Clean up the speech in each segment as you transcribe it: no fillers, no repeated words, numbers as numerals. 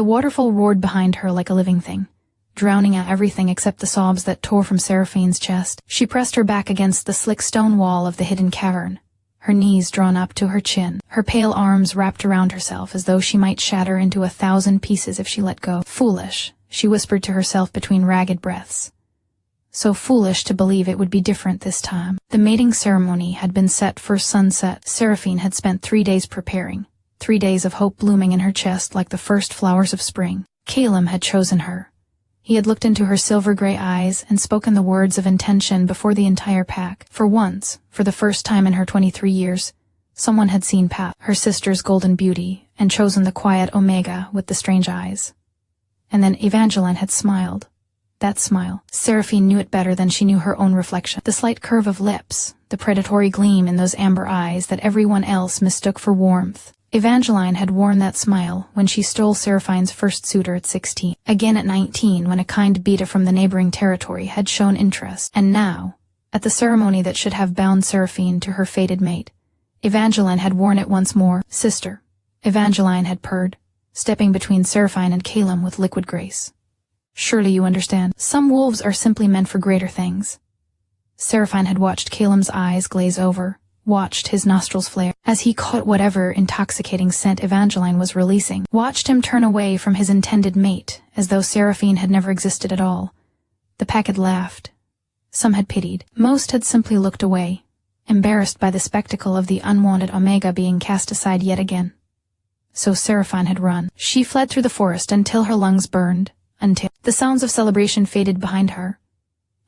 The waterfall roared behind her like a living thing, drowning out everything except the sobs that tore from Seraphine's chest. She pressed her back against the slick stone wall of the hidden cavern, her knees drawn up to her chin, her pale arms wrapped around herself as though she might shatter into 1,000 pieces if she let go. Foolish, she whispered to herself between ragged breaths. So foolish to believe it would be different this time. The mating ceremony had been set for sunset. Seraphine had spent 3 days preparing, 3 days of hope blooming in her chest like the first flowers of spring. Calum had chosen her. He had looked into her silver-gray eyes and spoken the words of intention before the entire pack. For once, for the first time in her 23 years, someone had seen Pat, her sister's golden beauty, and chosen the quiet Omega with the strange eyes. And then Evangeline had smiled. That smile. Seraphine knew it better than she knew her own reflection. The slight curve of lips, the predatory gleam in those amber eyes that everyone else mistook for warmth. Evangeline had worn that smile when she stole Seraphine's first suitor at 16, again at 19 when a kind beta from the neighboring territory had shown interest, and now, at the ceremony that should have bound Seraphine to her fated mate, Evangeline had worn it once more. Sister, Evangeline had purred, stepping between Seraphine and Calum with liquid grace. Surely you understand. Some wolves are simply meant for greater things. Seraphine had watched Calum's eyes glaze over, watched his nostrils flare as he caught whatever intoxicating scent Evangeline was releasing, watched him turn away from his intended mate as though Seraphine had never existed at all. The pack had laughed. Some had pitied. Most had simply looked away, embarrassed by the spectacle of the unwanted Omega being cast aside yet again. So Seraphine had run. She fled through the forest until her lungs burned, until the sounds of celebration faded behind her,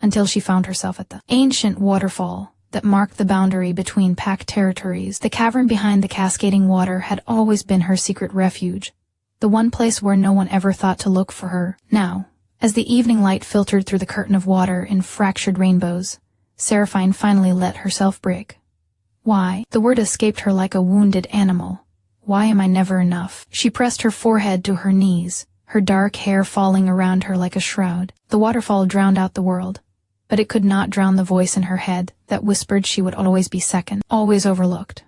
until she found herself at the ancient waterfall that marked the boundary between pack territories. The cavern behind the cascading water had always been her secret refuge, the one place where no one ever thought to look for her. Now, as the evening light filtered through the curtain of water in fractured rainbows, Seraphine finally let herself break. Why? The word escaped her like a wounded animal. Why am I never enough? She pressed her forehead to her knees, her dark hair falling around her like a shroud. The waterfall drowned out the world, but it could not drown the voice in her head that whispered she would always be second, always overlooked,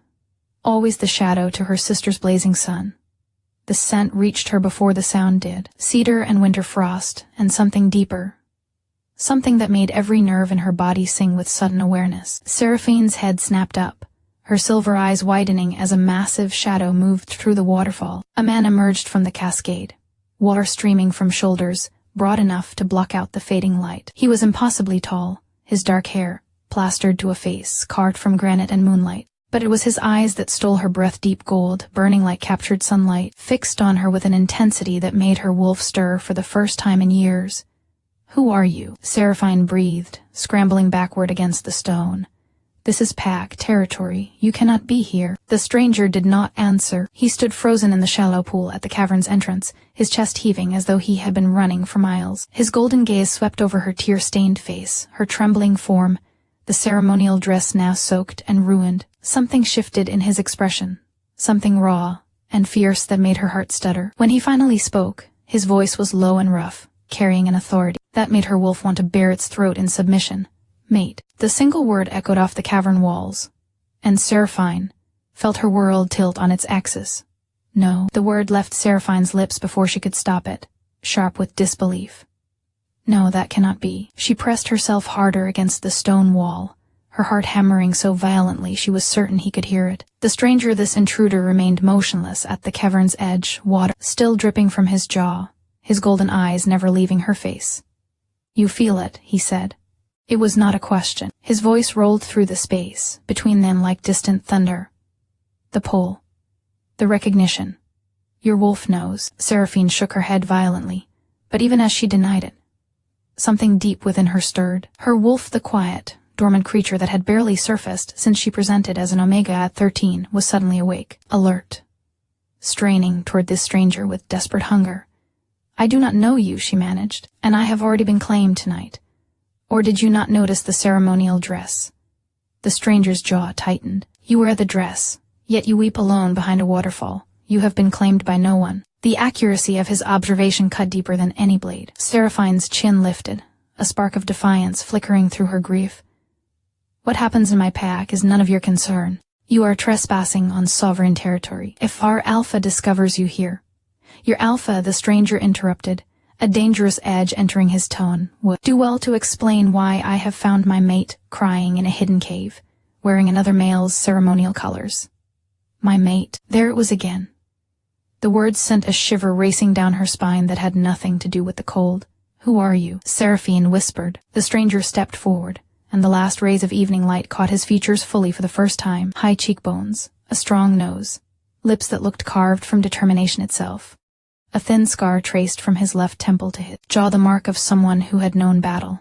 always the shadow to her sister's blazing sun. The scent reached her before the sound did. Cedar and winter frost, and something deeper. Something that made every nerve in her body sing with sudden awareness. Seraphine's head snapped up, her silver eyes widening as a massive shadow moved through the waterfall. A man emerged from the cascade, water streaming from shoulders, broad enough to block out the fading light. He was impossibly tall, his dark hair plastered to a face carved from granite and moonlight. But it was his eyes that stole her breath, deep gold, burning like captured sunlight, fixed on her with an intensity that made her wolf stir for the first time in years. "Who are you?" Seraphine breathed, scrambling backward against the stone. "This is pack territory. You cannot be here." The stranger did not answer. He stood frozen in the shallow pool at the cavern's entrance, his chest heaving as though he had been running for miles. His golden gaze swept over her tear-stained face, her trembling form, the ceremonial dress now soaked and ruined. Something shifted in his expression, something raw and fierce that made her heart stutter. When he finally spoke, his voice was low and rough, carrying an authority that made her wolf want to bare its throat in submission. "Mate." The single word echoed off the cavern walls, and Seraphine felt her world tilt on its axis. No. The word left Seraphine's lips before she could stop it, sharp with disbelief. No, that cannot be. She pressed herself harder against the stone wall, her heart hammering so violently she was certain he could hear it. The stranger, this intruder, remained motionless at the cavern's edge, water still dripping from his jaw, his golden eyes never leaving her face. "You feel it," he said. It was not a question. His voice rolled through the space between them like distant thunder. "The pull. The recognition. Your wolf knows." Seraphine shook her head violently, but even as she denied it, something deep within her stirred. Her wolf, the quiet, dormant creature that had barely surfaced since she presented as an Omega at 13, was suddenly awake, alert, straining toward this stranger with desperate hunger. "I do not know you," she managed, "and I have already been claimed tonight. Or did you not notice the ceremonial dress?" The stranger's jaw tightened. "You wear the dress, yet you weep alone behind a waterfall. You have been claimed by no one." The accuracy of his observation cut deeper than any blade. Seraphine's chin lifted, a spark of defiance flickering through her grief. "What happens in my pack is none of your concern. You are trespassing on sovereign territory. If our Alpha discovers you here, Your Alpha, the stranger interrupted, a dangerous edge entering his tone, would do well to explain why I have found my mate crying in a hidden cave, wearing another male's ceremonial colors. My mate, there it was again. The words sent a shiver racing down her spine that had nothing to do with the cold. Who are you? Seraphine whispered. The stranger stepped forward, and the last rays of evening light caught his features fully for the first time. High cheekbones, a strong nose, lips that looked carved from determination itself. A thin scar traced from his left temple to his jaw, the mark of someone who had known battle.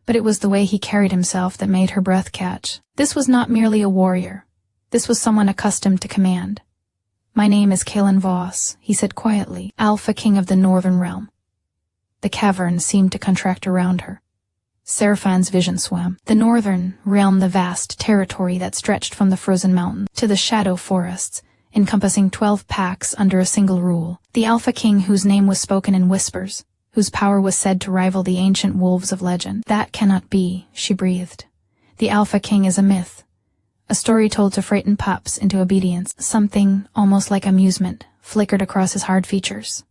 But it was the way he carried himself that made her breath catch. This was not merely a warrior. This was someone accustomed to command. My name is Kalen Voss, he said quietly, Alpha King of the Northern Realm. The cavern seemed to contract around her. Seraphine's vision swam. The Northern Realm, the vast territory that stretched from the frozen mountains to the shadow forests, encompassing 12 packs under a single rule. The Alpha King whose name was spoken in whispers, whose power was said to rival the ancient wolves of legend. That cannot be, she breathed. The Alpha King is a myth. A story told to frighten pups into obedience. Something, almost like amusement, flickered across his hard features.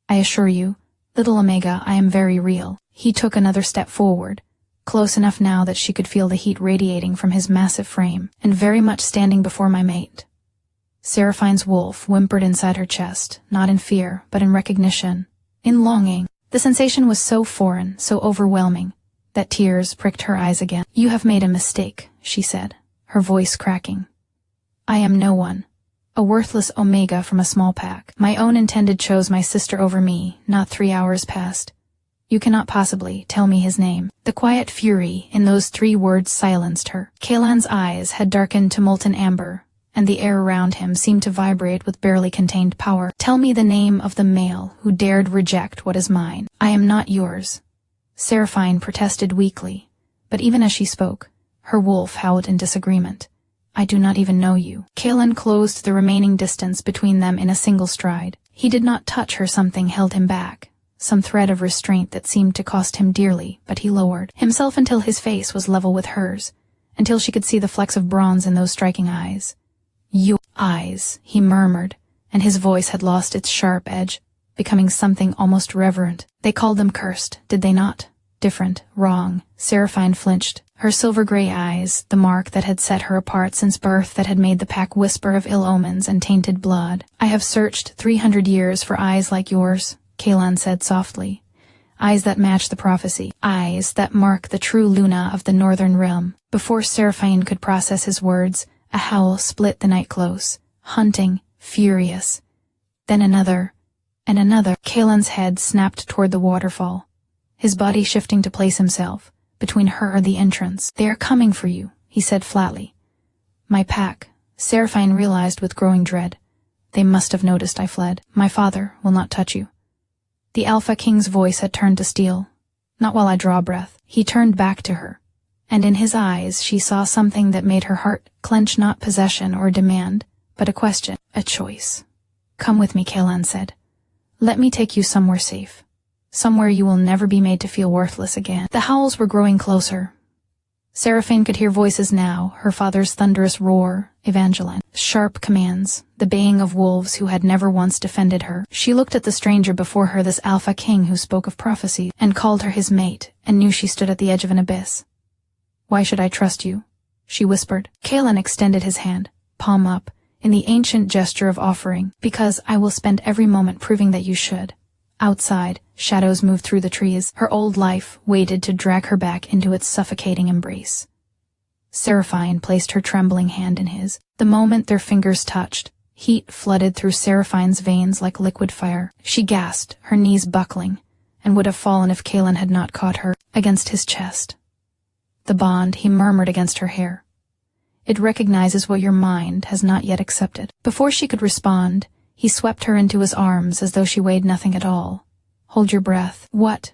I assure you, little Omega, I am very real. He took another step forward, close enough now that she could feel the heat radiating from his massive frame, and very much standing before my mate. Seraphine's wolf whimpered inside her chest, not in fear, but in recognition, in longing. The sensation was so foreign, so overwhelming, that tears pricked her eyes again. You have made a mistake, she said, her voice cracking. I am no one. A worthless Omega from a small pack. My own intended chose my sister over me, not 3 hours past. You cannot possibly tell me his name. The quiet fury in those 3 words silenced her. Kalan's eyes had darkened to molten amber, and the air around him seemed to vibrate with barely contained power. Tell me the name of the male who dared reject what is mine. I am not yours. Seraphine protested weakly, but even as she spoke, her wolf howled in disagreement. I do not even know you. Kalan closed the remaining distance between them in a single stride. He did not touch her. Something held him back, some thread of restraint that seemed to cost him dearly, but he lowered himself until his face was level with hers, until she could see the flecks of bronze in those striking eyes. Your eyes, he murmured, and his voice had lost its sharp edge, becoming something almost reverent. They called them cursed, did they not? Different, wrong. Seraphine flinched. Her silver-gray eyes, the mark that had set her apart since birth, that had made the pack whisper of ill omens and tainted blood. I have searched 300 years for eyes like yours, Kalan said softly. Eyes that match the prophecy. Eyes that mark the true Luna of the Northern Realm. Before Seraphine could process his words, a howl split the night close, hunting, furious. Then another, and another. Kalan's head snapped toward the waterfall, his body shifting to place himself between her and the entrance. They are coming for you, he said flatly. My pack, Seraphine realized with growing dread. They must have noticed I fled. My father will not touch you. The Alpha King's voice had turned to steel. Not while I draw breath. He turned back to her, and in his eyes she saw something that made her heart clench. Not possession or demand, but a question, a choice. Come with me, Kalan said. Let me take you somewhere safe. Somewhere you will never be made to feel worthless again. The howls were growing closer. Seraphine could hear voices now, her father's thunderous roar, Evangeline, sharp commands, the baying of wolves who had never once defended her. She looked at the stranger before her, this Alpha King who spoke of prophecy, and called her his mate, and knew she stood at the edge of an abyss. Why should I trust you? She whispered. Kalan extended his hand, palm up, in the ancient gesture of offering. Because I will spend every moment proving that you should. Outside, shadows moved through the trees. Her old life waited to drag her back into its suffocating embrace. Seraphine placed her trembling hand in his. The moment their fingers touched, heat flooded through Seraphine's veins like liquid fire. She gasped, her knees buckling, and would have fallen if Kalan had not caught her against his chest. The bond, he murmured against her hair. It recognizes what your mind has not yet accepted. Before she could respond, he swept her into his arms as though she weighed nothing at all. Hold your breath. What?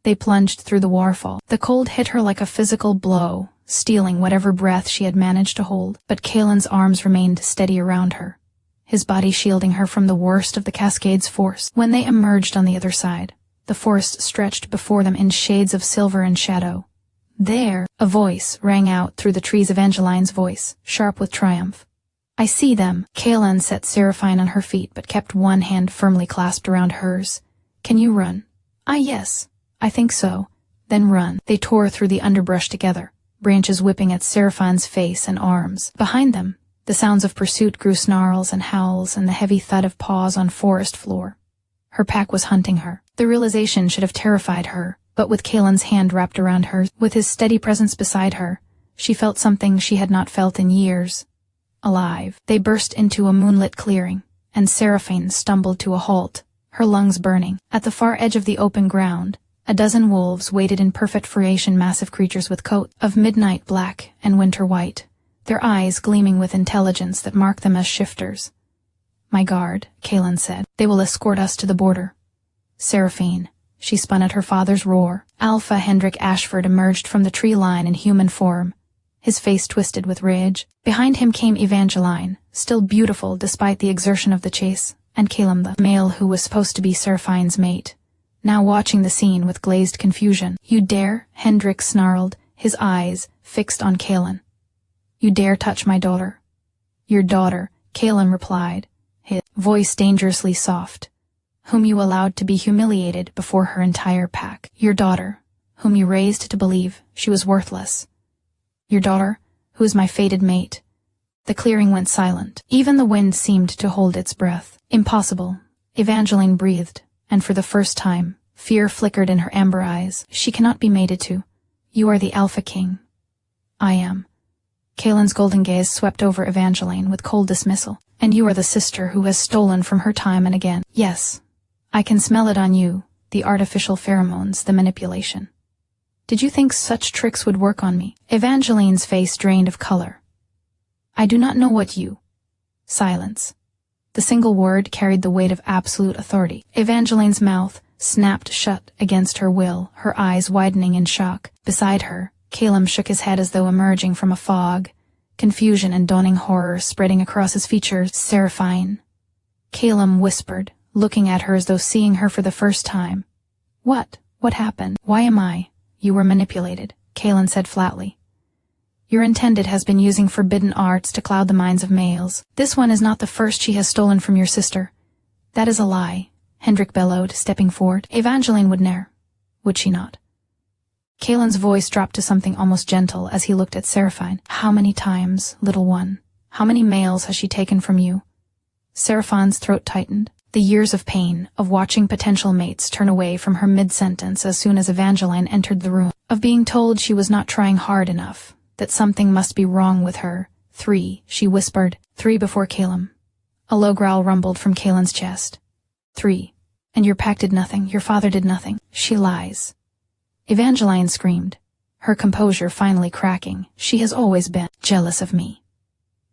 They plunged through the waterfall. The cold hit her like a physical blow, stealing whatever breath she had managed to hold. But Kalan's arms remained steady around her, his body shielding her from the worst of the cascade's force. When they emerged on the other side, the forest stretched before them in shades of silver and shadow. There, a voice rang out through the trees, Evangeline's voice, sharp with triumph. I see them. Kaelin set Seraphine on her feet but kept one hand firmly clasped around hers. Can you run? Ah, yes. I think so. Then run. They tore through the underbrush together, branches whipping at Seraphine's face and arms. Behind them, the sounds of pursuit grew, snarls and howls and the heavy thud of paws on forest floor. Her pack was hunting her. The realization should have terrified her, but with Kaelin's hand wrapped around her, with his steady presence beside her, she felt something she had not felt in years. Alive. They burst into a moonlit clearing, and Seraphine stumbled to a halt, her lungs burning. At the far edge of the open ground, a dozen wolves waited in perfect formation, massive creatures with coats of midnight black and winter white, their eyes gleaming with intelligence that marked them as shifters. My guard, Kaelin said. They will escort us to the border. Seraphine. She spun at her father's roar. Alpha Hendrik Ashford emerged from the tree line in human form, his face twisted with rage. Behind him came Evangeline, still beautiful despite the exertion of the chase, and Caleb, the male who was supposed to be Seraphine's mate, now watching the scene with glazed confusion. You dare? Hendrik snarled, his eyes fixed on Kaelin. You dare touch my daughter? Your daughter, Kaelin replied, his voice dangerously soft. Whom you allowed to be humiliated before her entire pack. Your daughter, whom you raised to believe she was worthless. Your daughter, who is my fated mate. The clearing went silent. Even the wind seemed to hold its breath. Impossible. Evangeline breathed, and for the first time, fear flickered in her amber eyes. She cannot be mated to. You are the Alpha King. I am. Kaelin's golden gaze swept over Evangeline with cold dismissal. And you are the sister who has stolen from her time and again. Yes. I can smell it on you, the artificial pheromones, the manipulation. Did you think such tricks would work on me? Evangeline's face drained of color. I do not know what you... Silence. The single word carried the weight of absolute authority. Evangeline's mouth snapped shut against her will, her eyes widening in shock. Beside her, Caleb shook his head as though emerging from a fog, confusion and dawning horror spreading across his features. Seraphine. Caleb whispered, looking at her as though seeing her for the first time. What? What happened? Why am I? You were manipulated, Kaelin said flatly. Your intended has been using forbidden arts to cloud the minds of males. This one is not the first she has stolen from your sister. That is a lie, Hendrik bellowed, stepping forward. Evangeline would ne'er. Would she not? Kaelin's voice dropped to something almost gentle as he looked at Seraphine. How many times, little one? How many males has she taken from you? Seraphine's throat tightened. The years of pain, of watching potential mates turn away from her mid-sentence as soon as Evangeline entered the room, of being told she was not trying hard enough, that something must be wrong with her. 3, she whispered. 3 before Caleb. A low growl rumbled from Kaelin's chest. 3. And your pack did nothing, your father did nothing. She lies. Evangeline screamed, her composure finally cracking. She has always been jealous of me.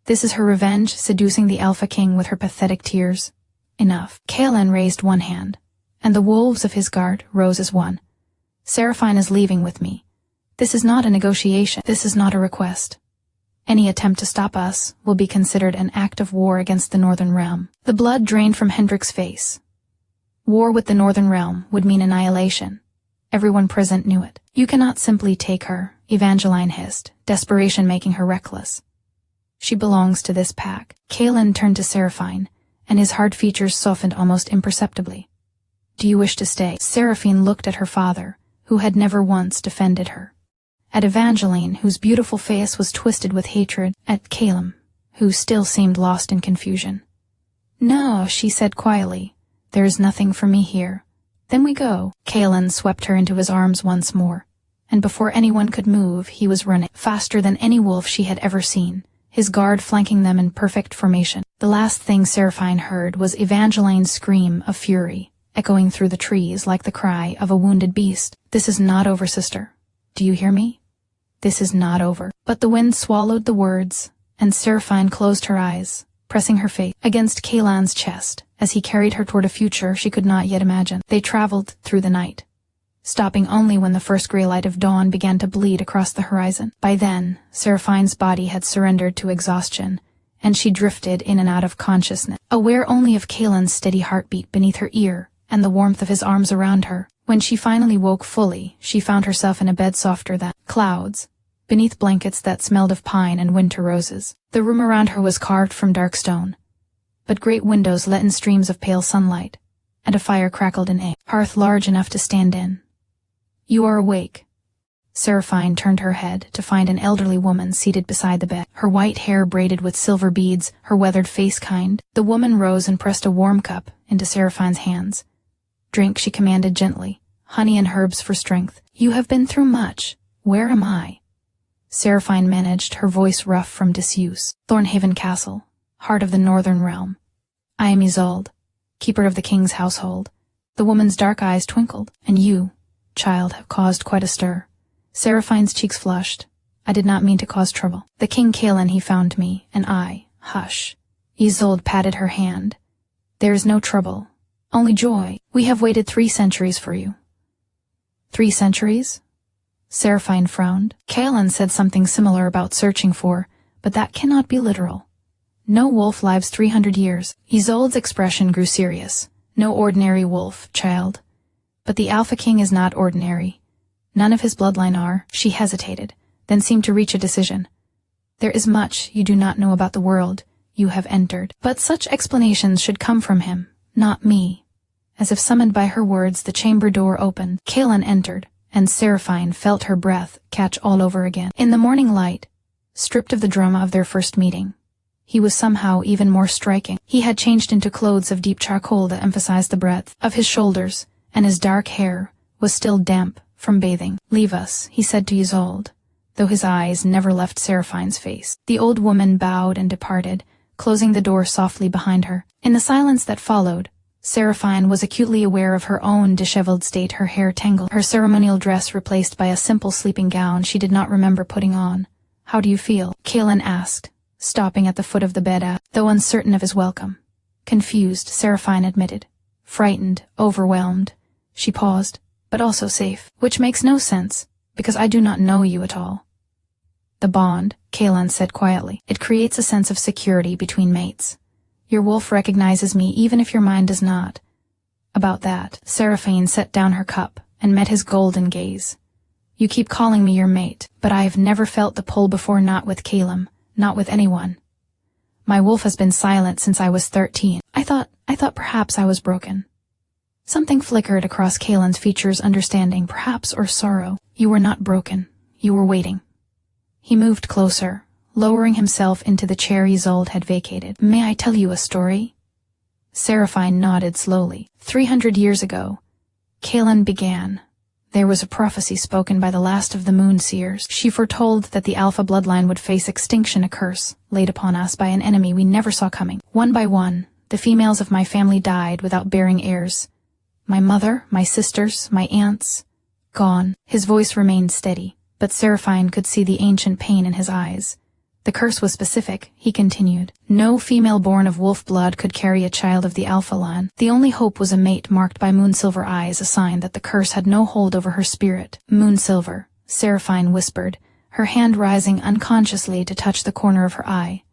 This is her revenge, seducing the Alpha King with her pathetic tears. Enough. Kaelin raised one hand, and the wolves of his guard rose as one. Seraphine is leaving with me. This is not a negotiation. This is not a request. Any attempt to stop us will be considered an act of war against the Northern Realm. The blood drained from Hendrik's face. War with the Northern Realm would mean annihilation. Everyone present knew it. You cannot simply take her, Evangeline hissed, desperation making her reckless. She belongs to this pack. Kaelin turned to Seraphine, and his hard features softened almost imperceptibly. Do you wish to stay? Seraphine looked at her father, who had never once defended her. At Evangeline, whose beautiful face was twisted with hatred. At Caleb, who still seemed lost in confusion. No, she said quietly. There is nothing for me here. Then we go. Kaelin swept her into his arms once more, and before anyone could move, he was running, faster than any wolf she had ever seen, his guard flanking them in perfect formation. The last thing Seraphine heard was Evangeline's scream of fury, echoing through the trees like the cry of a wounded beast. This is not over, sister. Do you hear me? This is not over. But the wind swallowed the words, and Seraphine closed her eyes, pressing her face against Kaelin's chest as he carried her toward a future she could not yet imagine. They traveled through the night, stopping only when the first gray light of dawn began to bleed across the horizon. By then, Seraphine's body had surrendered to exhaustion, and she drifted in and out of consciousness, aware only of Kaelin's steady heartbeat beneath her ear and the warmth of his arms around her. When she finally woke fully, she found herself in a bed softer than clouds. beneath blankets that smelled of pine and winter roses. The room around her was carved from dark stone, but great windows let in streams of pale sunlight, and a fire crackled in a hearth large enough to stand in. "You are awake." Seraphine turned her head to find an elderly woman seated beside the bed, her white hair braided with silver beads, her weathered face kind. The woman rose and pressed a warm cup into Seraphine's hands. "Drink," she commanded gently. "Honey and herbs for strength. You have been through much. Where am I?" Seraphine managed, her voice rough from disuse. "Thornhaven Castle, heart of the northern realm. I am Isolde, keeper of the king's household." The woman's dark eyes twinkled. "And you, child, have caused quite a stir." Seraphine's cheeks flushed. "I did not mean to cause trouble. The King Kaelan, he found me, and I—" "Hush." Isolde patted her hand. "There is no trouble, only joy. We have waited 3 centuries for you." 3 centuries? Seraphine frowned. Kaelan said something similar about searching for, but that cannot be literal. No wolf lives 300 years. Isolde's expression grew serious. "No ordinary wolf, child. But the Alpha King is not ordinary. None of his bloodline are." She hesitated, then seemed to reach a decision. "There is much you do not know about the world you have entered, but such explanations should come from him, not me." As if summoned by her words, the chamber door opened. Kaelan entered, and Seraphine felt her breath catch all over again. In the morning light, stripped of the drama of their first meeting, he was somehow even more striking. He had changed into clothes of deep charcoal that emphasized the breadth of his shoulders, and his dark hair was still damp from bathing. "Leave us," he said to Isolde, though his eyes never left Seraphine's face. The old woman bowed and departed, closing the door softly behind her. In the silence that followed, Seraphine was acutely aware of her own disheveled state, her hair tangled, her ceremonial dress replaced by a simple sleeping gown she did not remember putting on. "How do you feel?" Kaelan asked, stopping at the foot of the bed, though uncertain of his welcome. "Confused," Seraphine admitted. "Frightened, overwhelmed." She paused. "But also safe, which makes no sense, because I do not know you at all." "The bond," Kaelan said quietly. "It creates a sense of security between mates. Your wolf recognizes me even if your mind does not." About that, Seraphine set down her cup and met his golden gaze. "You keep calling me your mate, but I have never felt the pull before, not with Kaelan, not with anyone. My wolf has been silent since I was 13. I thought perhaps I was broken." Something flickered across Kaelan's features, understanding, perhaps, or sorrow. "You were not broken. You were waiting." He moved closer, lowering himself into the chair Isolde had vacated. "May I tell you a story?" Seraphine nodded slowly. 300 years ago, Kaelan began. There was a prophecy spoken by the last of the moon seers. She foretold that the Alpha bloodline would face extinction, a curse laid upon us by an enemy we never saw coming. One by one, the females of my family died without bearing heirs. My mother, my sisters, my aunts, gone. His voice remained steady, but Seraphine could see the ancient pain in his eyes. The curse was specific, he continued. No female born of wolf blood could carry a child of the Alpha line. The only hope was a mate marked by moonsilver eyes, a sign that the curse had no hold over her spirit. "Moonsilver," Seraphine whispered, her hand rising unconsciously to touch the corner of her eye.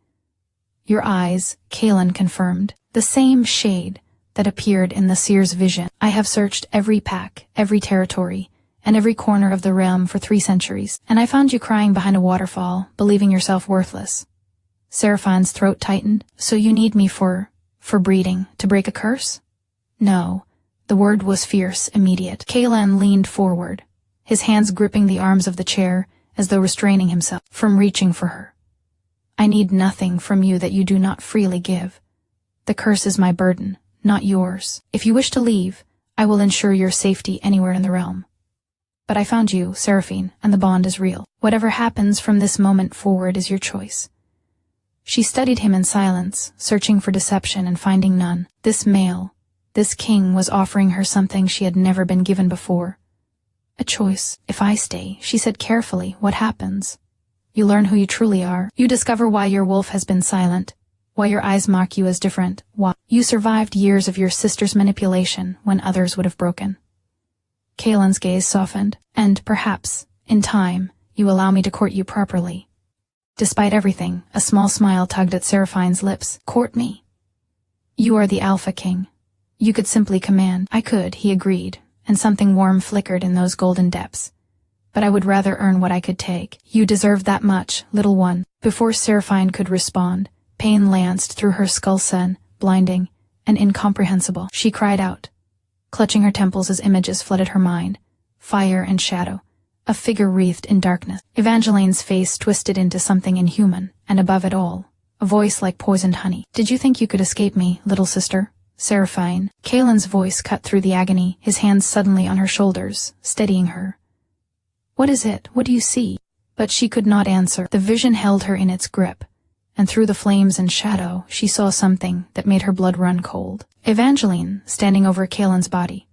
"Your eyes," Kaelan confirmed. "The same shade that appeared in the seer's vision. I have searched every pack, every territory, and every corner of the realm for 3 centuries, and I found you crying behind a waterfall, believing yourself worthless." Seraphine's throat tightened. "So you need me for breeding, to break a curse?" "No." The word was fierce, immediate. Kaelan leaned forward, his hands gripping the arms of the chair, as though restraining himself from reaching for her. "I need nothing from you that you do not freely give. The curse is my burden, not yours. If you wish to leave, I will ensure your safety anywhere in the realm. But I found you, Seraphine, and the bond is real. Whatever happens from this moment forward is your choice." She studied him in silence, searching for deception and finding none. This male, this king, was offering her something she had never been given before. "A choice. If I stay," she said carefully, "what happens? You learn who you truly are. You discover why your wolf has been silent, why your eyes mark you as different, why you survived years of your sister's manipulation when others would have broken." Kaelan's gaze softened. "And perhaps, in time, you allow me to court you properly." Despite everything, a small smile tugged at Seraphine's lips. "Court me? You are the Alpha King. You could simply command." "I could," he agreed, and something warm flickered in those golden depths. but I would rather earn what I could take. You deserve that much, little one. Before Seraphine could respond, pain lanced through her skull sen, blinding and incomprehensible. She cried out, clutching her temples as images flooded her mind. Fire and shadow. A figure wreathed in darkness. Evangeline's face twisted into something inhuman, and above it all, a voice like poisoned honey. Did you think you could escape me, little sister? Seraphine. Kaelin's voice cut through the agony, his hands suddenly on her shoulders, steadying her. What is it? What do you see? But she could not answer. The vision held her in its grip, and through the flames and shadow, she saw something that made her blood run cold. Evangeline, standing over Kaelin's body,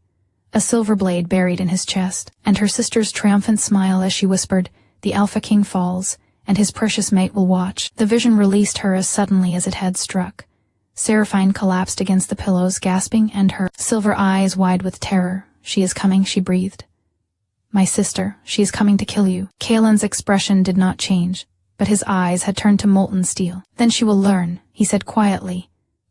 a silver blade buried in his chest, and her sister's triumphant smile as she whispered, "The Alpha King falls, and his precious mate will watch." The vision released her as suddenly as it had struck. Seraphine collapsed against the pillows, gasping, and her silver eyes wide with terror. "She is coming," she breathed. "My sister, she is coming to kill you." Kaelin's expression did not change, but his eyes had turned to molten steel. "Then she will learn," he said quietly.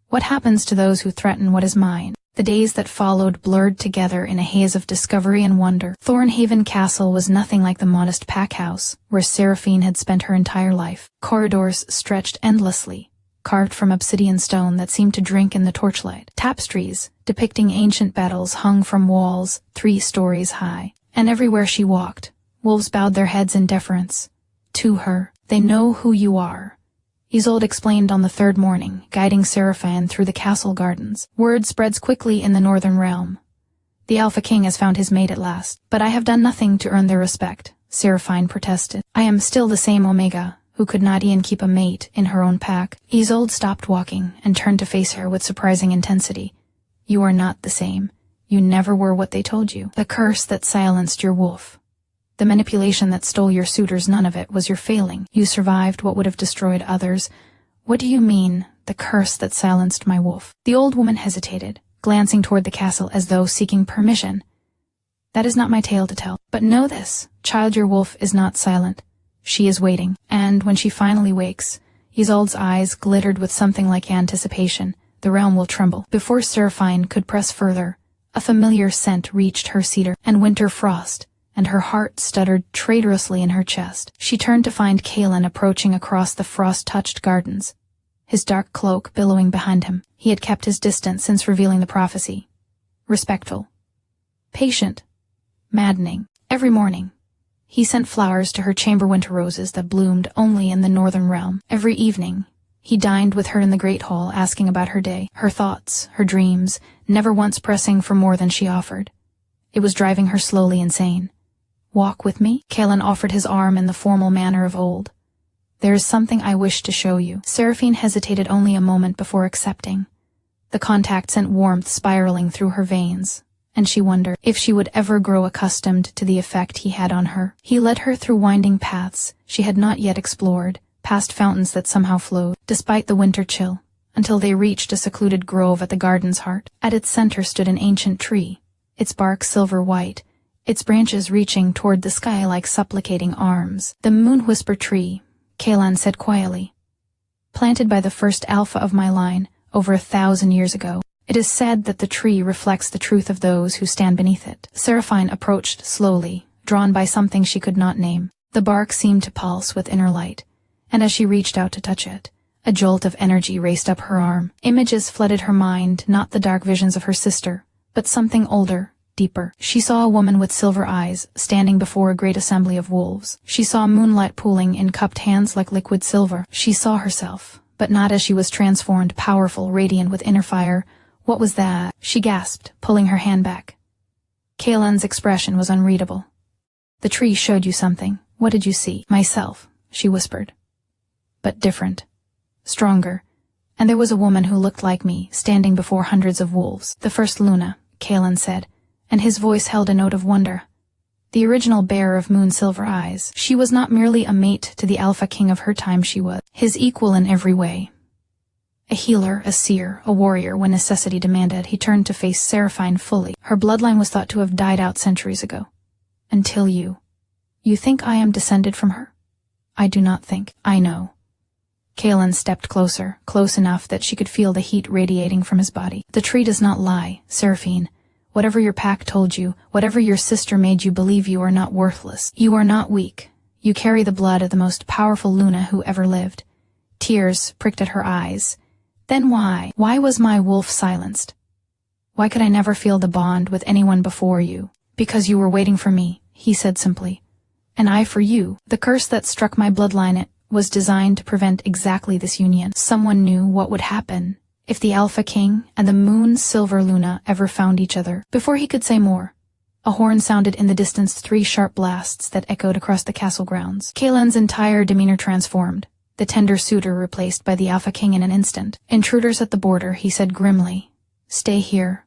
"What happens to those who threaten what is mine?" The days that followed blurred together in a haze of discovery and wonder. Thornhaven Castle was nothing like the modest pack house where Seraphine had spent her entire life. Corridors stretched endlessly, carved from obsidian stone that seemed to drink in the torchlight. Tapestries, depicting ancient battles, hung from walls 3 stories high. And everywhere she walked, wolves bowed their heads in deference to her. "They know who you are," Isolde explained on the 3rd morning, guiding Seraphine through the castle gardens. "Word spreads quickly in the northern realm. The Alpha King has found his mate at last." "But I have done nothing to earn their respect," Seraphine protested. "I am still the same Omega, who could not even keep a mate in her own pack." Isolde stopped walking and turned to face her with surprising intensity. "You are not the same. You never were what they told you. The curse that silenced your wolf, the manipulation that stole your suitors, none of it was your failing. You survived what would have destroyed others." "What do you mean, the curse that silenced my wolf?" The old woman hesitated, glancing toward the castle as though seeking permission. "That is not my tale to tell. But know this, child, your wolf is not silent. She is waiting, and when she finally wakes," Isolde's eyes glittered with something like anticipation, "the realm will tremble." Before Seraphine could press further, a familiar scent reached her cedar and winter frost, and her heart stuttered traitorously in her chest. She turned to find Kaelin approaching across the frost-touched gardens, his dark cloak billowing behind him. He had kept his distance since revealing the prophecy. Respectful. Patient. Maddening. Every morning, he sent flowers to her chamber winter roses that bloomed only in the northern realm. Every evening, he dined with her in the great hall, asking about her day, her thoughts, her dreams, never once pressing for more than she offered. It was driving her slowly insane. "Walk with me?" Kaelin offered his arm in the formal manner of old. "There is something I wish to show you." Seraphine hesitated only a moment before accepting. The contact sent warmth spiraling through her veins, and she wondered if she would ever grow accustomed to the effect he had on her. He led her through winding paths she had not yet explored, past fountains that somehow flowed, despite the winter chill, until they reached a secluded grove at the garden's heart. At its center stood an ancient tree, its bark silver-white, its branches reaching toward the sky like supplicating arms. "The Moon-Whisper Tree," Kaelin said quietly. "Planted by the first alpha of my line over 1,000 years ago. It is said that the tree reflects the truth of those who stand beneath it." Seraphine approached slowly, drawn by something she could not name. The bark seemed to pulse with inner light, and as she reached out to touch it, a jolt of energy raced up her arm. Images flooded her mind, not the dark visions of her sister, but something older, deeper. She saw a woman with silver eyes, standing before a great assembly of wolves. She saw moonlight pooling in cupped hands like liquid silver. She saw herself, but not as she was transformed, powerful, radiant with inner fire. "What was that?" she gasped, pulling her hand back. Kaelin's expression was unreadable. "The tree showed you something. What did you see?" "Myself," she whispered. "But different. Stronger. And there was a woman who looked like me, standing before hundreds of wolves." "The first Luna," Kaelin said, and his voice held a note of wonder. "The original bearer of moon silver eyes. She was not merely a mate to the Alpha King of her time, she was his equal in every way. A healer, a seer, a warrior when necessity demanded." He turned to face Seraphine fully. "Her bloodline was thought to have died out centuries ago. Until you. You think I am descended from her?" "I do not think. I know." Kaelin stepped closer, close enough that she could feel the heat radiating from his body. "The tree does not lie, Seraphine. Whatever your pack told you, whatever your sister made you believe, you are not worthless. You are not weak. You carry the blood of the most powerful Luna who ever lived. Tears pricked at her eyes. Then why? Why was my wolf silenced? Why could I never feel the bond with anyone before you? Because you were waiting for me, he said simply. And I for you. The curse that struck my bloodline, it was designed to prevent exactly this union. Someone knew what would happen if the Alpha King and the Moon Silver Luna ever found each other. Before he could say more, a horn sounded in the distance, 3 sharp blasts that echoed across the castle grounds. Kaelin's entire demeanor transformed, the tender suitor replaced by the Alpha King in an instant. Intruders at the border, he said grimly. Stay here.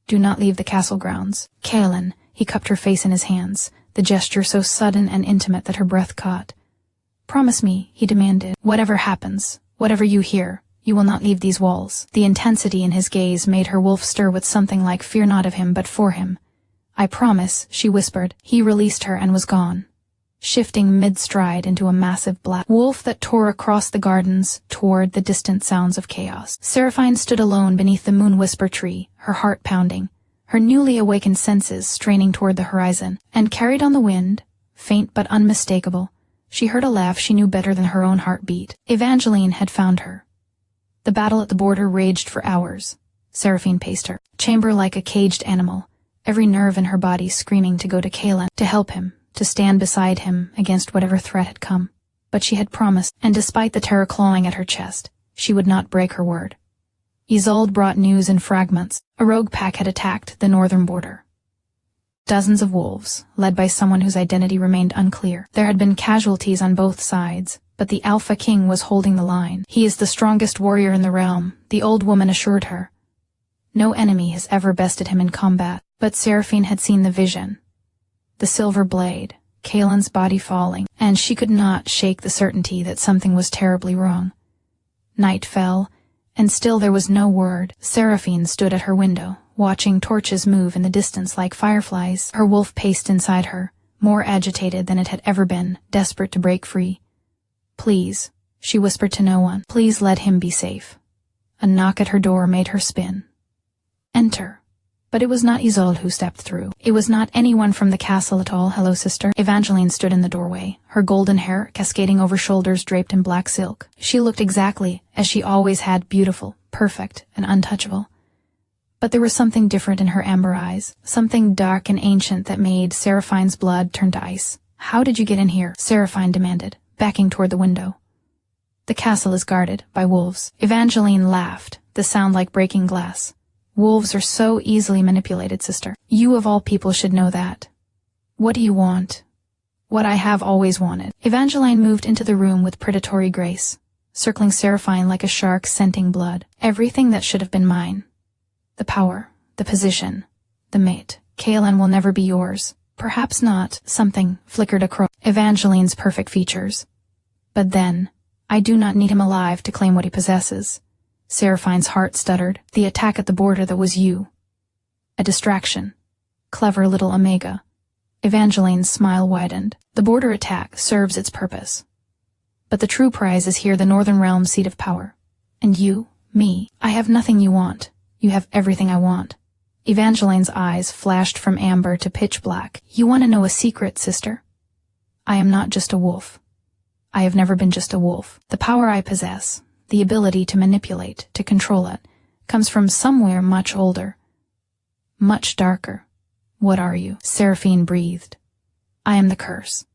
Do not leave the castle grounds. Kaelin, he cupped her face in his hands, the gesture so sudden and intimate that her breath caught. Promise me, he demanded, whatever happens, whatever you hear, you will not leave these walls. The intensity in his gaze made her wolf stir with something like fear, not of him but for him. I promise, she whispered. He released her and was gone, shifting mid-stride into a massive black wolf that tore across the gardens toward the distant sounds of chaos. Seraphine stood alone beneath the Moon Whisper tree, her heart pounding, her newly awakened senses straining toward the horizon. And carried on the wind, faint but unmistakable, she heard a laugh she knew better than her own heartbeat. Evangeline had found her. The battle at the border raged for hours. Seraphine paced her chamber like a caged animal, every nerve in her body screaming to go to Kaelin, to help him, to stand beside him against whatever threat had come. But she had promised, and despite the terror clawing at her chest, she would not break her word. Isolde brought news in fragments. A rogue pack had attacked the northern border. Dozens of wolves, led by someone whose identity remained unclear. There had been casualties on both sides, but the Alpha King was holding the line. He is the strongest warrior in the realm, the old woman assured her. No enemy has ever bested him in combat, but Seraphine had seen the vision. The silver blade, Kaelin's body falling, and she could not shake the certainty that something was terribly wrong. Night fell, and still there was no word. Seraphine stood at her window, watching torches move in the distance like fireflies. Her wolf paced inside her, more agitated than it had ever been, desperate to break free. Please, she whispered to no one, please let him be safe. A knock at her door made her spin. Enter. But it was not Isolde who stepped through. It was not anyone from the castle at all. Hello, sister. Evangeline stood in the doorway, her golden hair cascading over shoulders draped in black silk. She looked exactly as she always had, beautiful, perfect, and untouchable. But there was something different in her amber eyes, something dark and ancient that made Seraphine's blood turn to ice. How did you get in here? Seraphine demanded, backing toward the window. The castle is guarded by wolves. Evangeline laughed, the sound like breaking glass. Wolves are so easily manipulated, sister. You of all people should know that. What do you want? What I have always wanted. Evangeline moved into the room with predatory grace, circling Seraphine like a shark scenting blood. Everything that should have been mine. The power, the position, the mate. Kaelin will never be yours. Perhaps not. Something flickered across Evangeline's perfect features. But then, I do not need him alive to claim what he possesses. Seraphine's heart stuttered. The attack at the border, that was you. A distraction. Clever little Omega. Evangeline's smile widened. The border attack serves its purpose. But the true prize is here, the Northern Realm's seat of power. And you, me, I have nothing you want. You have everything I want. Evangeline's eyes flashed from amber to pitch black. You want to know a secret, sister? I am not just a wolf. I have never been just a wolf. The power I possess, the ability to manipulate, to control it, comes from somewhere much older, much darker. What are you? Seraphine breathed. I am the curse.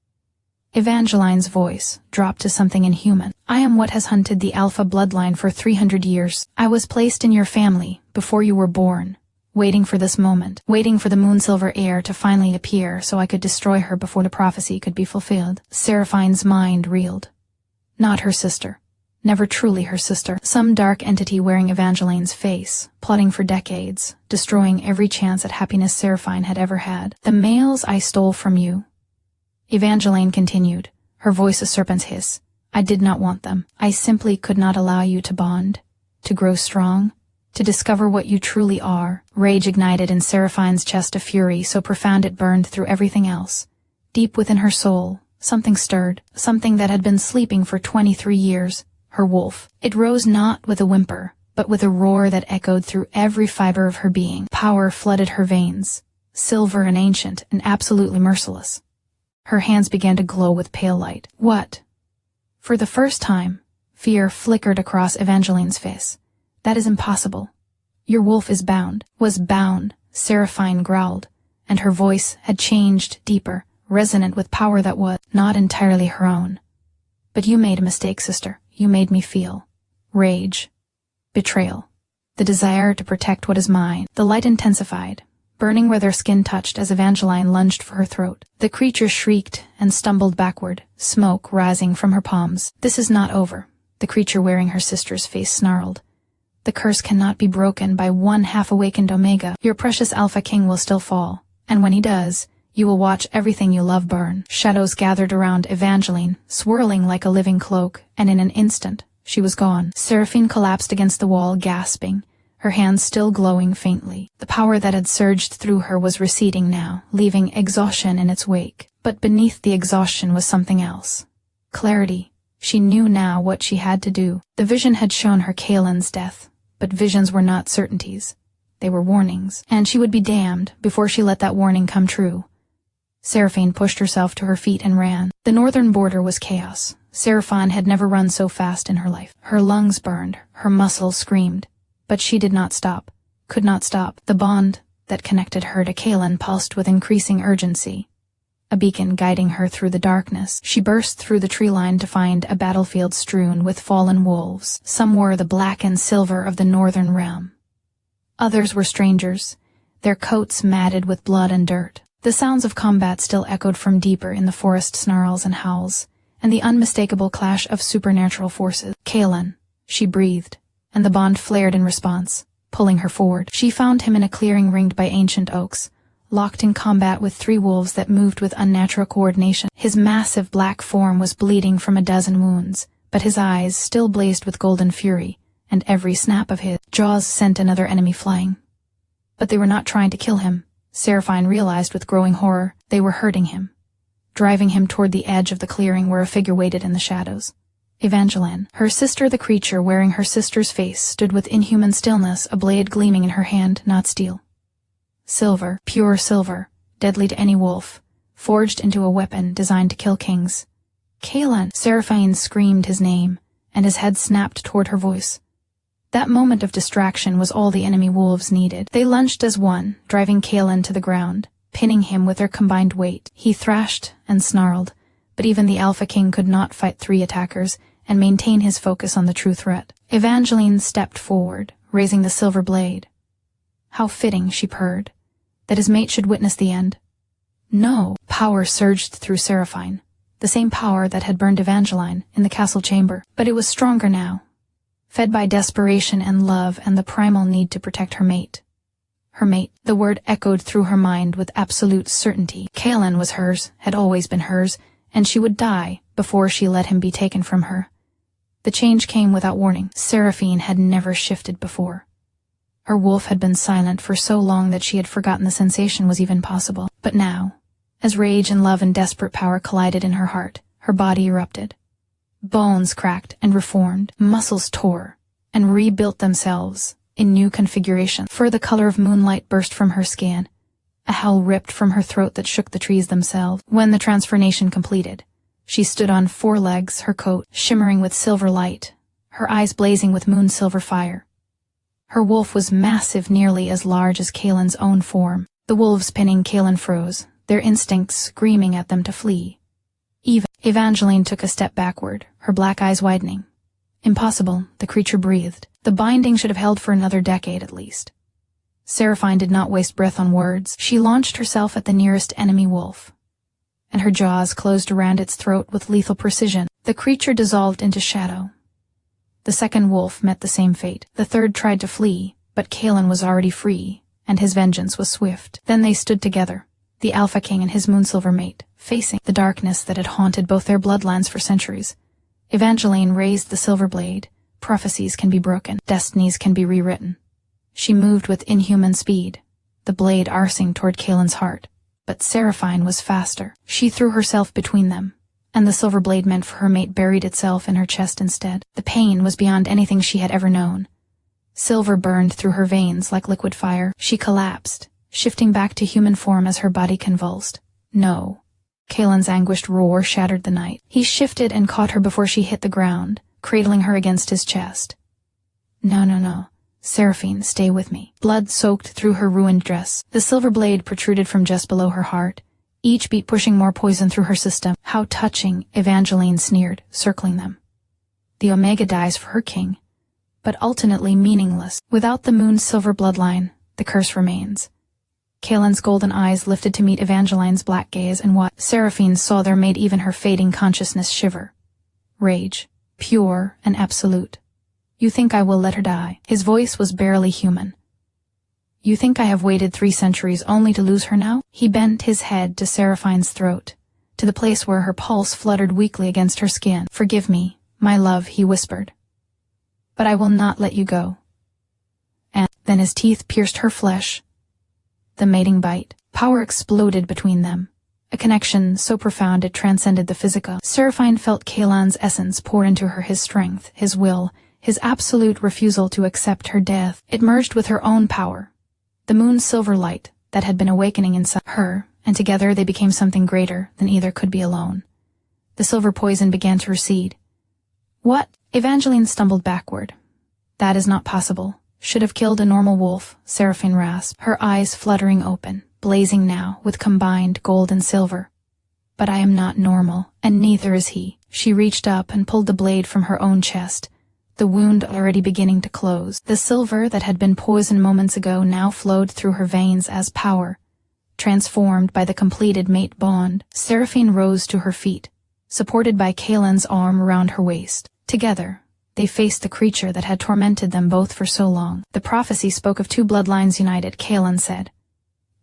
Evangeline's voice dropped to something inhuman. I am what has hunted the Alpha bloodline for 300 years. I was placed in your family before you were born, waiting for this moment, waiting for the Moonsilver heir to finally appear so I could destroy her before the prophecy could be fulfilled. Seraphine's mind reeled. Not her sister. Never truly her sister. Some dark entity wearing Evangeline's face, plotting for decades, destroying every chance at happiness Seraphine had ever had. The males I stole from you. Evangeline continued, her voice a serpent's hiss. I did not want them. I simply could not allow you to bond, to grow strong, to discover what you truly are. Rage ignited in Seraphine's chest, a fury so profound it burned through everything else. Deep within her soul, something stirred, something that had been sleeping for 23 years. Her wolf. It rose not with a whimper, but with a roar that echoed through every fiber of her being. Power flooded her veins, silver and ancient and absolutely merciless. Her hands began to glow with pale light. What? For the first time, fear flickered across Evangeline's face. That is impossible. Your wolf is bound. Was bound, Seraphine growled, and her voice had changed deeper, resonant with power that was not entirely her own. But you made a mistake, sister. You made me feel rage, betrayal, the desire to protect what is mine. The light intensified, burning where their skin touched as Evangeline lunged for her throat. The creature shrieked and stumbled backward, smoke rising from her palms. This is not over, the creature wearing her sister's face snarled. The curse cannot be broken by one half-awakened Omega. Your precious Alpha King will still fall, and when he does, you will watch everything you love burn. Shadows gathered around Evangeline, swirling like a living cloak, and in an instant, she was gone. Seraphine collapsed against the wall, gasping, her hands still glowing faintly. The power that had surged through her was receding now, leaving exhaustion in its wake. But beneath the exhaustion was something else. Clarity. She knew now what she had to do. The vision had shown her Kaelin's death, but visions were not certainties. They were warnings, and she would be damned before she let that warning come true. Seraphine pushed herself to her feet and ran. The northern border was chaos. Seraphine had never run so fast in her life. Her lungs burned, her muscles screamed. But she did not stop, could not stop. The bond that connected her to Kaelin pulsed with increasing urgency. A beacon guiding her through the darkness, she burst through the tree line to find a battlefield strewn with fallen wolves. Some were the black and silver of the northern realm. Others were strangers, their coats matted with blood and dirt. The sounds of combat still echoed from deeper in the forest snarls and howls, and the unmistakable clash of supernatural forces. Kaelin, she breathed, and the bond flared in response, pulling her forward. She found him in a clearing ringed by ancient oaks, locked in combat with 3 wolves that moved with unnatural coordination. His massive black form was bleeding from a dozen wounds, but his eyes still blazed with golden fury, and every snap of his jaws sent another enemy flying. But they were not trying to kill him. Seraphine realized with growing horror. They were hurting him, driving him toward the edge of the clearing where a figure waited in the shadows. Evangeline, her sister the creature wearing her sister's face, stood with inhuman stillness, a blade gleaming in her hand, not steel. Silver, pure silver, deadly to any wolf, forged into a weapon designed to kill kings. Kaelin! Seraphine screamed his name, and his head snapped toward her voice. That moment of distraction was all the enemy wolves needed. They lunged as one, driving Kaelin to the ground, pinning him with their combined weight. He thrashed and snarled, but even the Alpha King could not fight 3 attackers and maintain his focus on the true threat. Evangeline stepped forward, raising the silver blade. How fitting, she purred, that his mate should witness the end. No! Power surged through Seraphine, the same power that had burned Evangeline in the castle chamber, but it was stronger now, fed by desperation and love and the primal need to protect her mate. Her mate, the word echoed through her mind with absolute certainty. Kaelin was hers, had always been hers, and she would die before she let him be taken from her. The change came without warning. Seraphine had never shifted before. Her wolf had been silent for so long that she had forgotten the sensation was even possible. But now, as rage and love and desperate power collided in her heart, her body erupted. Bones cracked and reformed, muscles tore, and rebuilt themselves in new configuration. Fur the color of moonlight burst from her skin. A howl ripped from her throat that shook the trees themselves. When the transformation completed, she stood on 4 legs, her coat shimmering with silver light, her eyes blazing with moon-silver fire. Her wolf was massive, nearly as large as Kaelin's own form. The wolves pinning Kaelin froze, their instincts screaming at them to flee. Evangeline took a step backward, her black eyes widening. Impossible, the creature breathed. The binding should have held for another decade at least. Seraphine did not waste breath on words. She launched herself at the nearest enemy wolf, and her jaws closed around its throat with lethal precision. The creature dissolved into shadow. The second wolf met the same fate. The third tried to flee, but Kaelin was already free, and his vengeance was swift. Then they stood together, the Alpha King and his moonsilver mate, facing the darkness that had haunted both their bloodlines for centuries. Evangeline raised the silver blade. Prophecies can be broken, destinies can be rewritten. She moved with inhuman speed, the blade arcing toward Kaelin's heart. But Seraphine was faster. She threw herself between them, and the silver blade meant for her mate buried itself in her chest instead. The pain was beyond anything she had ever known. Silver burned through her veins like liquid fire. She collapsed, shifting back to human form as her body convulsed. No. Kaelin's anguished roar shattered the night. He shifted and caught her before she hit the ground, cradling her against his chest. No. Seraphine, stay with me. Blood soaked through her ruined dress. The silver blade protruded from just below her heart, each beat pushing more poison through her system. How touching, Evangeline sneered, circling them. The Omega dies for her king, but ultimately meaningless. Without the moon's silver bloodline, the curse remains. Kaelin's golden eyes lifted to meet Evangeline's black gaze, and what Seraphine saw there made even her fading consciousness shiver. Rage, pure and absolute. You think I will let her die? His voice was barely human. You think I have waited 3 centuries only to lose her now? He bent his head to Seraphine's throat, to the place where her pulse fluttered weakly against her skin. Forgive me, my love, he whispered. But I will not let you go. And then his teeth pierced her flesh. The mating bite. Power exploded between them. A connection so profound it transcended the physical. Seraphine felt Kaelin's essence pour into her, his strength, his will, his absolute refusal to accept her death. It merged with her own power. The moon's silver light that had been awakening inside her, and together they became something greater than either could be alone. The silver poison began to recede. What? Evangeline stumbled backward. That is not possible. Should have killed a normal wolf, Seraphine rasped, her eyes fluttering open, blazing now with combined gold and silver. But I am not normal, and neither is he. She reached up and pulled the blade from her own chest, the wound already beginning to close. The silver that had been poison moments ago now flowed through her veins as power. Transformed by the completed mate bond, Seraphine rose to her feet, supported by Kaelin's arm around her waist. Together, they faced the creature that had tormented them both for so long. The prophecy spoke of 2 bloodlines united, Kaelin said.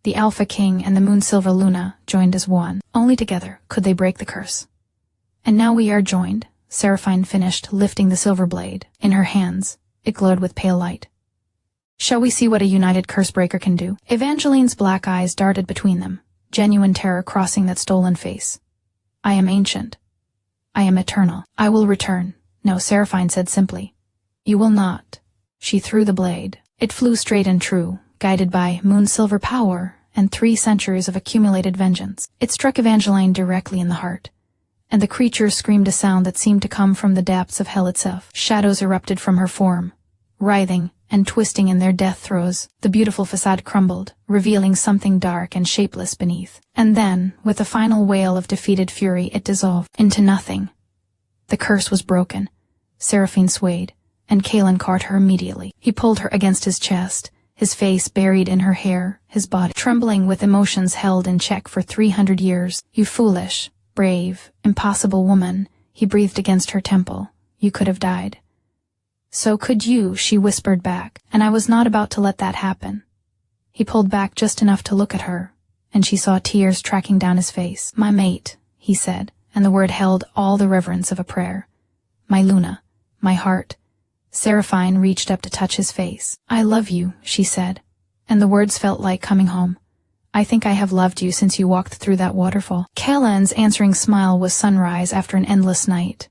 The Alpha King and the Moon Silver Luna joined as one. Only together could they break the curse. And now we are joined, Seraphine finished, lifting the silver blade. In her hands, it glowed with pale light. Shall we see what a united curse-breaker can do? Evangeline's black eyes darted between them, genuine terror crossing that stolen face. I am ancient. I am eternal. I will return. No, Seraphine said simply. You will not. She threw the blade. It flew straight and true, guided by moon-silver power and 3 centuries of accumulated vengeance. It struck Evangeline directly in the heart, and the creature screamed a sound that seemed to come from the depths of hell itself. Shadows erupted from her form, writhing and twisting in their death throes. The beautiful facade crumbled, revealing something dark and shapeless beneath. And then, with a final wail of defeated fury, it dissolved into nothing. The curse was broken. Seraphine swayed, and Kaelin caught her immediately. He pulled her against his chest, his face buried in her hair, his body trembling with emotions held in check for 300 years. You foolish, brave, impossible woman, he breathed against her temple. You could have died. So could you, she whispered back, and I was not about to let that happen. He pulled back just enough to look at her, and she saw tears tracking down his face. My mate, he said, and the word held all the reverence of a prayer. My Luna, my heart. Seraphine reached up to touch his face. I love you, she said, and the words felt like coming home. I think I have loved you since you walked through that waterfall. Kaelin's answering smile was sunrise after an endless night.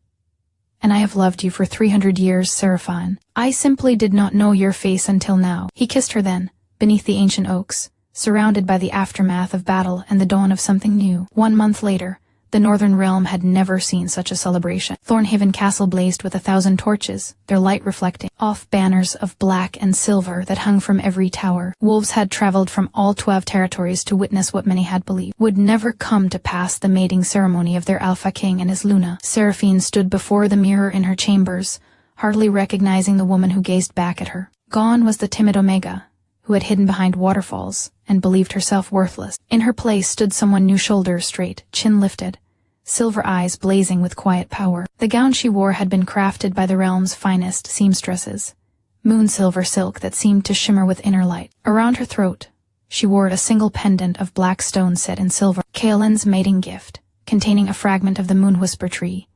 And I have loved you for 300 years, Seraphine. I simply did not know your face until now. He kissed her then, beneath the ancient oaks, surrounded by the aftermath of battle and the dawn of something new. 1 month later, the Northern Realm had never seen such a celebration. Thornhaven Castle blazed with 1,000 torches, their light reflecting off banners of black and silver that hung from every tower. Wolves had traveled from all 12 territories to witness what many had believed would never come to pass, the mating ceremony of their Alpha King and his Luna. Seraphine stood before the mirror in her chambers, hardly recognizing the woman who gazed back at her. Gone was the timid Omega, who had hidden behind waterfalls and believed herself worthless. In her place stood someone new, shoulders straight, chin lifted, silver eyes blazing with quiet power. The gown she wore had been crafted by the realm's finest seamstresses, moon-silver silk that seemed to shimmer with inner light. Around her throat, she wore a single pendant of black stone set in silver, Kaelin's mating gift, containing a fragment of the Moon-Whisper tree.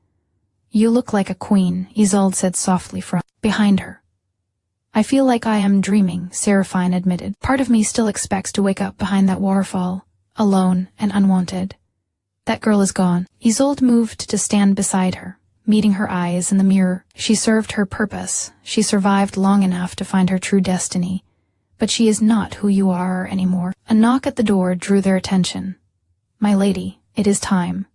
You look like a queen, Isolde said softly from behind her. I feel like I am dreaming, Seraphine admitted. Part of me still expects to wake up behind that waterfall, alone and unwanted. That girl is gone. Isolde moved to stand beside her, meeting her eyes in the mirror. She served her purpose. She survived long enough to find her true destiny. But she is not who you are anymore. A knock at the door drew their attention. "My lady, it is time."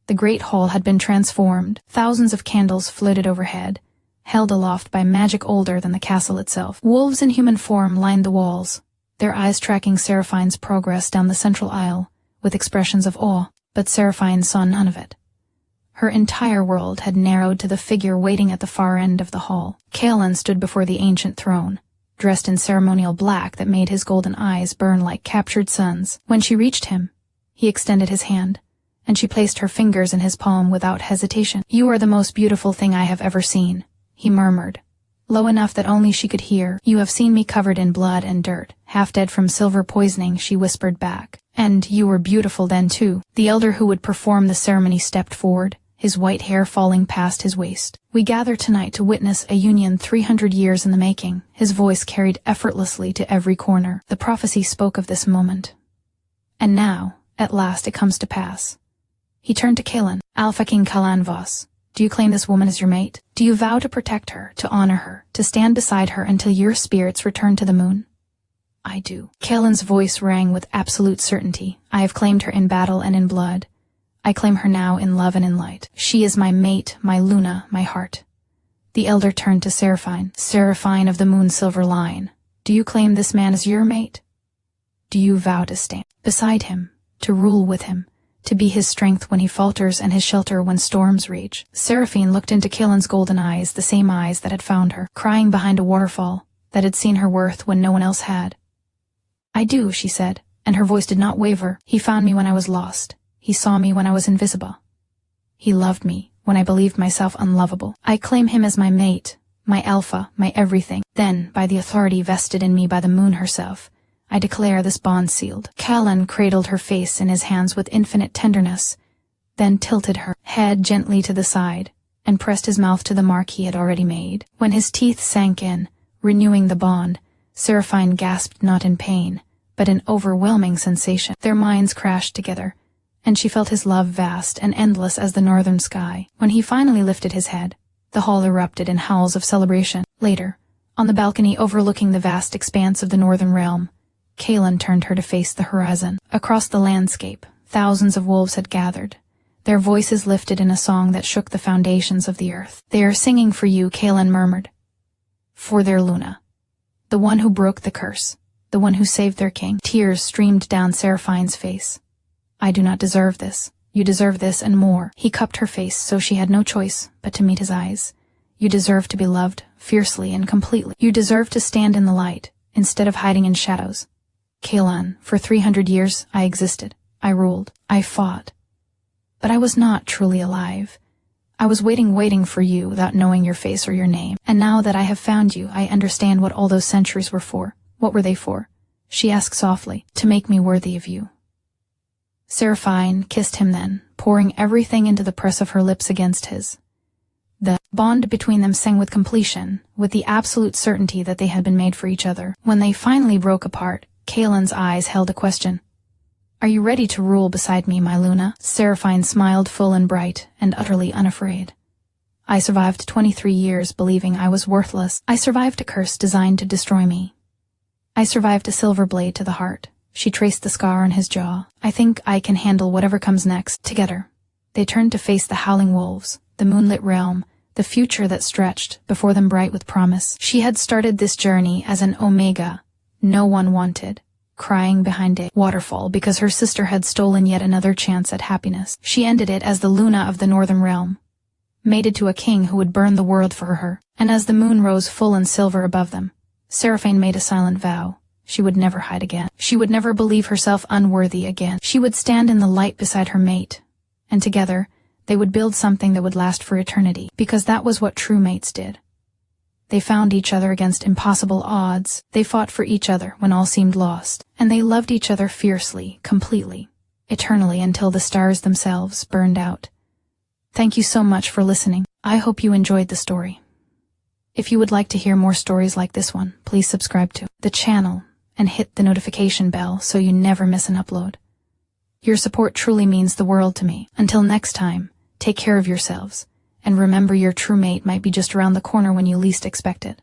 The great hall had been transformed. Thousands of candles floated overhead, held aloft by magic older than the castle itself. Wolves in human form lined the walls, their eyes tracking Seraphine's progress down the central aisle with expressions of awe, but Seraphine saw none of it. Her entire world had narrowed to the figure waiting at the far end of the hall. Kaelan stood before the ancient throne, dressed in ceremonial black that made his golden eyes burn like captured suns. When she reached him, he extended his hand, and she placed her fingers in his palm without hesitation. "You are the most beautiful thing I have ever seen," he murmured, low enough that only she could hear. "You have seen me covered in blood and dirt, half dead from silver poisoning," she whispered back. "And you were beautiful then too." The elder who would perform the ceremony stepped forward, his white hair falling past his waist. "We gather tonight to witness a union 300 years in the making." His voice carried effortlessly to every corner. The prophecy spoke of this moment. And now, at last, it comes to pass. He turned to Kaelan. "Alpha King Kalan Vos, do you claim this woman as your mate? Do you vow to protect her, to honor her, to stand beside her until your spirits return to the moon?" "I do." Kaelan's voice rang with absolute certainty. "I have claimed her in battle and in blood. I claim her now in love and in light. She is my mate, my Luna, my heart." The elder turned to Seraphine. "Seraphine of the moon silver line, do you claim this man as your mate? Do you vow to stand beside him, to rule with him, to be his strength when he falters and his shelter when storms rage?" Seraphine looked into Kaelan's golden eyes, the same eyes that had found her, crying behind a waterfall, that had seen her worth when no one else had. "I do," she said, and her voice did not waver. "He found me when I was lost. He saw me when I was invisible. He loved me when I believed myself unlovable. I claim him as my mate, my alpha, my everything. Then, by the authority vested in me by the moon herself, I declare this bond sealed." Kaelan cradled her face in his hands with infinite tenderness, then tilted her head gently to the side, and pressed his mouth to the mark he had already made. When his teeth sank in, renewing the bond, Seraphine gasped not in pain, but in overwhelming sensation. Their minds crashed together, and she felt his love vast and endless as the northern sky. When he finally lifted his head, the hall erupted in howls of celebration. Later, on the balcony overlooking the vast expanse of the northern realm, Kaelan turned her to face the horizon. Across the landscape, thousands of wolves had gathered, their voices lifted in a song that shook the foundations of the earth. "They are singing for you," Kaelan murmured. "For their Luna, the one who broke the curse, the one who saved their king." Tears streamed down Seraphine's face. "I do not deserve this. You deserve this and more." He cupped her face so she had no choice but to meet his eyes. "You deserve to be loved, fiercely and completely. You deserve to stand in the light, instead of hiding in shadows. Kaelan, for 300 years I existed. I ruled. I fought. But I was not truly alive. I was waiting for you without knowing your face or your name. And now that I have found you, I understand what all those centuries were for. What were they for?" she asked softly. "To make me worthy of you." Seraphine kissed him then, pouring everything into the press of her lips against his. The bond between them sang with completion, with the absolute certainty that they had been made for each other. When they finally broke apart, Kaelan's eyes held a question. "Are you ready to rule beside me, my Luna?" Seraphine smiled full and bright, and utterly unafraid. "I survived 23 years believing I was worthless. I survived a curse designed to destroy me. I survived a silver blade to the heart." She traced the scar on his jaw. "I think I can handle whatever comes next." Together, they turned to face the howling wolves, the moonlit realm, the future that stretched before them bright with promise. She had started this journey as an Omega no one wanted, crying behind a waterfall because her sister had stolen yet another chance at happiness. She ended it as the Luna of the northern realm, mated to a king who would burn the world for her. And as the moon rose full and silver above them, Seraphine made a silent vow. She would never hide again. She would never believe herself unworthy again. She would stand in the light beside her mate, and together they would build something that would last for eternity, because that was what true mates did. They found each other against impossible odds. They fought for each other when all seemed lost, and they loved each other fiercely, completely, eternally until the stars themselves burned out. Thank you so much for listening. I hope you enjoyed the story. If you would like to hear more stories like this one, please subscribe to the channel and hit the notification bell so you never miss an upload. Your support truly means the world to me. Until next time, take care of yourselves and remember your true mate might be just around the corner when you least expect it.